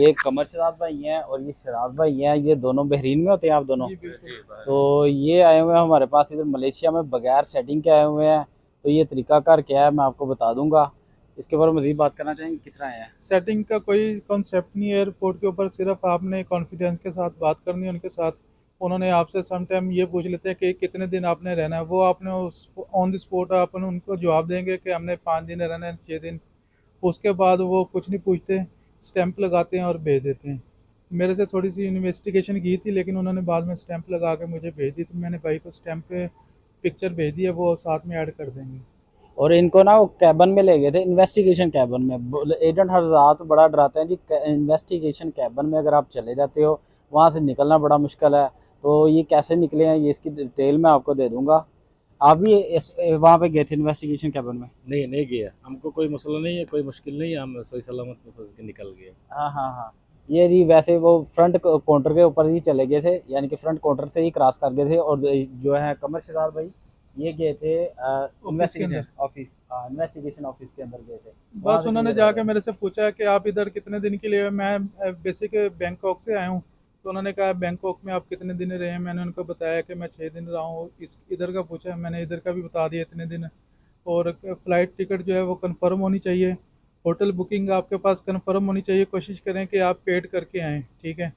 ये कमर शराब भाई हैं और ये शराब भाई हैं, ये दोनों बहरीन में होते हैं आप दोनों। तो ये आए हुए हैं हमारे पास इधर मलेशिया में बगैर सेटिंग के आए हुए हैं। तो ये तरीकाकार क्या है मैं आपको बता दूंगा। इसके बारे में मज़ीद बात करना चाहेंगे, किस तरह है? सेटिंग का कोई कॉन्सेप्ट नहीं है एयरपोर्ट के ऊपर, सिर्फ आपने कॉन्फिडेंस के साथ बात करनी है उनके साथ। उन्होंने आपसे सम टाइम ये पूछ लेते हैं कि कितने दिन आपने रहना है, वो आपने उस ऑन द स्पॉट आपने उनको जवाब देंगे कि हमने 5 दिन रहना है, 6 दिन। उसके बाद वो कुछ नहीं पूछते, स्टैंप लगाते हैं और भेज देते हैं। मेरे से थोड़ी सी इन्वेस्टिगेशन की थी, लेकिन उन्होंने बाद में स्टैंप लगा के मुझे भेज दी थी। मैंने भाई को स्टैंप पे पिक्चर भेज दी है, वो साथ में ऐड कर देंगे। और इनको ना वो कैबन में ले गए थे, इन्वेस्टिगेशन कैबन में। एजेंट हजरात बड़ा डराते हैं जी, इन्वेस्टिगेशन कैबन में अगर आप चले जाते हो वहाँ से निकलना बड़ा मुश्किल है। तो ये कैसे निकले हैं, ये इसकी डिटेल मैं आपको दे दूंगा। आप भी वहाँ पे गए थे इन्वेस्टिगेशन कैबन में? नहीं नहीं गया, हमको कोई मसला नहीं है, कोई मुश्किल नहीं है, हम सही सलामत में फंस के निकल गए। हाँ हाँ हाँ। ये जी वैसे वो फ्रंट काउंटर के ऊपर ही चले गए थे, यानी कि फ्रंट काउंटर से ही क्रॉस कर गए थे। और जो है कमर शरार भाई, ये गए थे ऑफिस के इन्वेस्टिगेशन अंदर ऑफिस। हाँ, इन्वेस्टिगेशन ऑफिस के अंदर गए थे। वहाँ बस से उन्होंने क्लियर हो जाके गया। मेरे से पूछा कि आप इधर कितने दिन के लिए। मैं बेसिक बैंकॉक से आया हूँ, तो उन्होंने कहा बैंकॉक में आप कितने दिन रहे हैं। मैंने उनको बताया कि मैं 6 दिन रहा हूँ। इस इधर का पूछा, मैंने इधर का भी बता दिया इतने दिन। और फ़्लाइट टिकट जो है वो कंफर्म होनी चाहिए। होटल बुकिंग आपके पास कंफर्म होनी चाहिए। कोशिश करें कि आप पेड करके आएँ, ठीक है।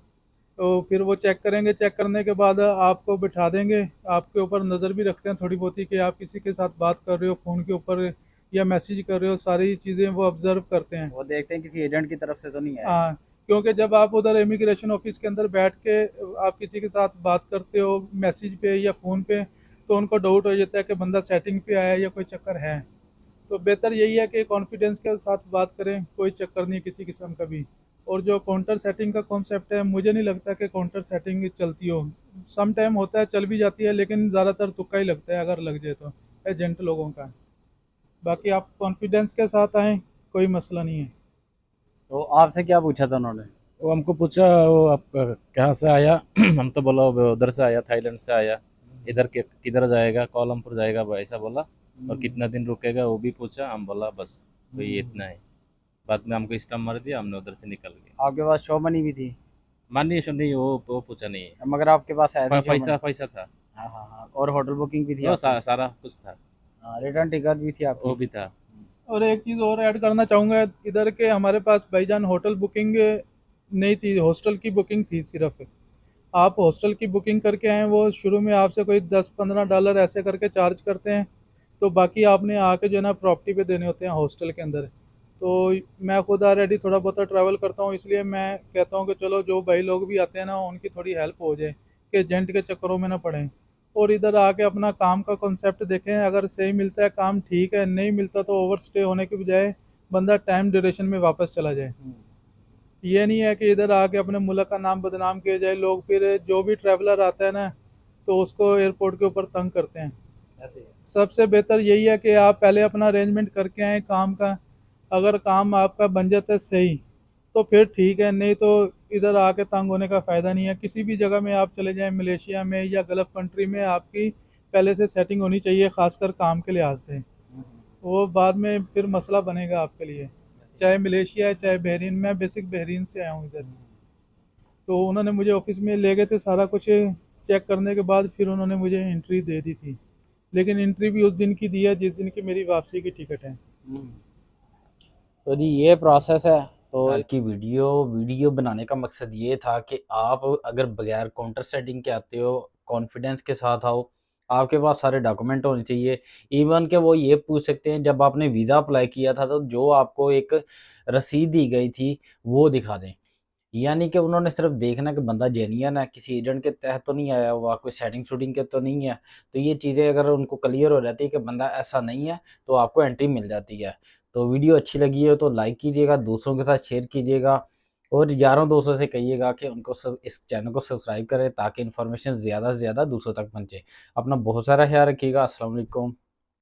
तो फिर वो चेक करेंगे, चेक करने के बाद आपको बिठा देंगे। आपके ऊपर नज़र भी रखते हैं थोड़ी बहुत ही कि आप किसी के साथ बात कर रहे हो फ़ोन के ऊपर या मैसेज कर रहे हो, सारी चीज़ें वो ऑब्ज़र्व करते हैं। वो देखते हैं किसी एजेंट की तरफ से तो नहीं आया है। हाँ, क्योंकि जब आप उधर इमिग्रेशन ऑफिस के अंदर बैठ के आप किसी के साथ बात करते हो मैसेज पे या फ़ोन पे, तो उनको डाउट हो जाता है कि बंदा सेटिंग पे आया है या कोई चक्कर है। तो बेहतर यही है कि कॉन्फिडेंस के साथ बात करें, कोई चक्कर नहीं किसी किस्म का भी। और जो काउंटर सेटिंग का कॉन्सेप्ट है, मुझे नहीं लगता कि काउंटर सेटिंग चलती हो। सम टाइम होता है, चल भी जाती है, लेकिन ज़्यादातर तुक्का ही लगता है अगर लग जाए तो, एजेंट लोगों का। बाकी आप कॉन्फिडेंस के साथ आएँ, कोई मसला नहीं है। तो आपसे क्या पूछा था उन्होंने? वो हमको पूछा, वो आप कहाँ से आया हम तो बोला वो उधर से आया, थाईलैंड से आया। इधर के किधर जाएगा, कोलमपुर जाएगा ऐसा बोला। और कितना दिन रुकेगा वो भी पूछा, हम बोला बस तो ये इतना है। बाद में हमको स्टम्प मार दिया, हमने उधर से निकल गए। आपके पास शो मनी भी थी? मानिए सो नहीं, वो पूछा नहीं है। मगर आपके पास है थी शो पैसा मनी? पैसा था। हाँ हाँ हाँ, और होटल बुकिंग भी थी वो आपकी? सारा कुछ था। हाँ, रिटर्न टिकट भी थी वो आपकी? भी था। और एक चीज़ और ऐड करना चाहूँगा इधर के, हमारे पास भाईजान होटल बुकिंग नहीं थी, हॉस्टल की बुकिंग थी सिर्फ। आप हॉस्टल की बुकिंग करके आएँ, वो शुरू में आपसे कोई $10-15 ऐसे करके चार्ज करते हैं। तो बाकी आपने आके जो है ना प्रॉपर्टी पे देने होते हैं हॉस्टल के अंदर। तो मैं खुद ऑलरेडी थोड़ा बहुत ट्रैवल करता हूँ, इसलिए मैं कहता हूँ कि चलो जो भाई लोग भी आते हैं ना उनकी थोड़ी हेल्प हो जाए, कि एजेंट के चक्करों में ना पड़ें। और इधर आके अपना काम का कॉन्सेप्ट देखें, अगर सही मिलता है काम ठीक है, नहीं मिलता तो ओवर स्टे होने के बजाय बंदा टाइम ड्यूरेशन में वापस चला जाए। ये नहीं है कि इधर आके अपने मुल्क का नाम बदनाम किया जाए। लोग फिर जो भी ट्रैवलर आता है ना, तो उसको एयरपोर्ट के ऊपर तंग करते हैं। ऐसे ही है। सबसे बेहतर यही है कि आप पहले अपना अरेंजमेंट करके आएँ काम का। अगर काम आपका बन जाता है सही, तो फिर ठीक है, नहीं तो इधर आके तंग होने का फ़ायदा नहीं है। किसी भी जगह में आप चले जाएँ, मलेशिया में या गल्फ़ कंट्री में, आपकी पहले से सेटिंग होनी चाहिए, ख़ासकर काम के लिहाज से। वो बाद में फिर मसला बनेगा आपके लिए। ऐसे ही चाहे मलेशिया है, चाहे बहरीन। मैं बेसिक बहरीन से आया हूँ इधर। तो उन्होंने मुझे ऑफ़िस में ले गए थे, सारा कुछ चेक करने के बाद फिर उन्होंने मुझे एंट्री दे दी थी। लेकिन एंट्री भी उस दिन की दी है जिस दिन की मेरी वापसी की टिकट है। तो जी ये प्रोसेस है। तो आज की वीडियो बनाने का मकसद ये था कि आप अगर बगैर काउंटर सेटिंग के आते हो, कॉन्फिडेंस के साथ आओ। आपके पास सारे डॉक्यूमेंट होने चाहिए। इवन के वो ये पूछ सकते हैं जब आपने वीज़ा अप्लाई किया था तो जो आपको एक रसीद दी गई थी वो दिखा दें। यानी कि उन्होंने सिर्फ देखना कि बंदा जेन्युइन है, किसी एजेंट के तहत तो नहीं आया हुआ, कोई सेटिंग शूटिंग के तो नहीं है। तो ये चीज़ें अगर उनको क्लियर हो जाती है कि बंदा ऐसा नहीं है, तो आपको एंट्री मिल जाती है। तो वीडियो अच्छी लगी हो तो लाइक कीजिएगा, दूसरों के साथ शेयर कीजिएगा और यारों दोस्तों से कहिएगा कि उनको सब इस चैनल को सब्सक्राइब करें ताकि इन्फॉर्मेशन ज़्यादा से ज़्यादा दूसरों तक पहुँचे। अपना बहुत सारा ख्याल रखिएगा। अस्सलाम वालेकुम।